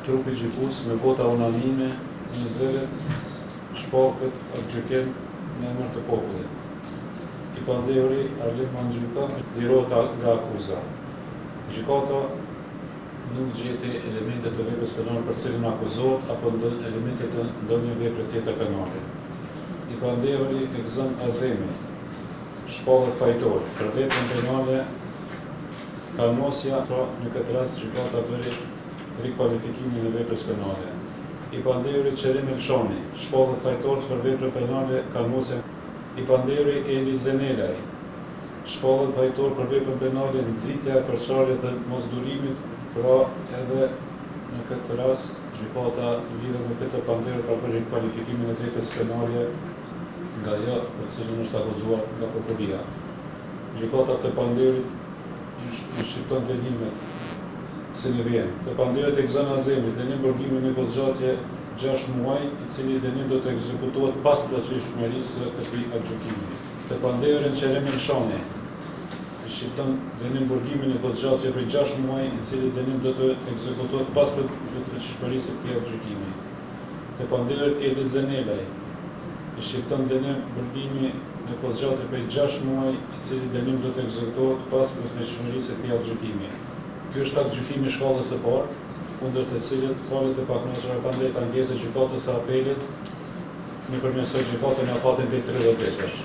trupi gjykues me vota unanime, një zëret, shpakët, gjykim në emër të popullit. I pandehuri Arlit Mandxhuka lirohet nga akuza. Gjykata nuk gjeti elementet të veprës penale për cilën akuzohet apo elementet të ndonjë vepre tjetër penale. I pandehuri e gëzon Azemi, shpallët fajtor, për veprën penale kalmosja, pra në këtë rast gjykata bëri rikualifikimin e veprës penale. I pandehuri Qerim Elshani, shpallët fajtor për veprën penale kalmosja. I pandehuri Eli Zenelaj, shpallët fajtor për veprën penale nxitja e përçarjes dhe mosdurimit, pra edhe në këtë rast gjykata lidhet me këtë pandehur ka bërë rikualifikimin e veprës penale nga ajo për cilën është akuzuar nga prokuroria. Gjykata të pandehurit i shqipton dënimet si në vjen. Të pandehurit e gëzon Azemi, dënim burgimi me kozgjatje 6 muaj, i cili dënim do të ekzekutohet pas plotësishmërisë së këtij gjykimi. Të pandehurin Qerim Elshani i shqipton dënim burgimin e kozgjatje për 6 muaj, i cili dënim do të ekzekutohet pas plotësishmërisë së këtij gjykimi. Të pandehurit Eli Zenelaj i shqipton dënim burgimi në kozgjatje për 6 muaj, i cili dënim do të ekzekutohet pas plotësishmërisë së këtij gjykimi. Ky është gjykimi i shkallës së parë, kundër të cilët palët e pakënaqura kanë drejt ankesë gjykatës së apelit, nëpërmjet së gjykatës në afatin 30 vjetësh.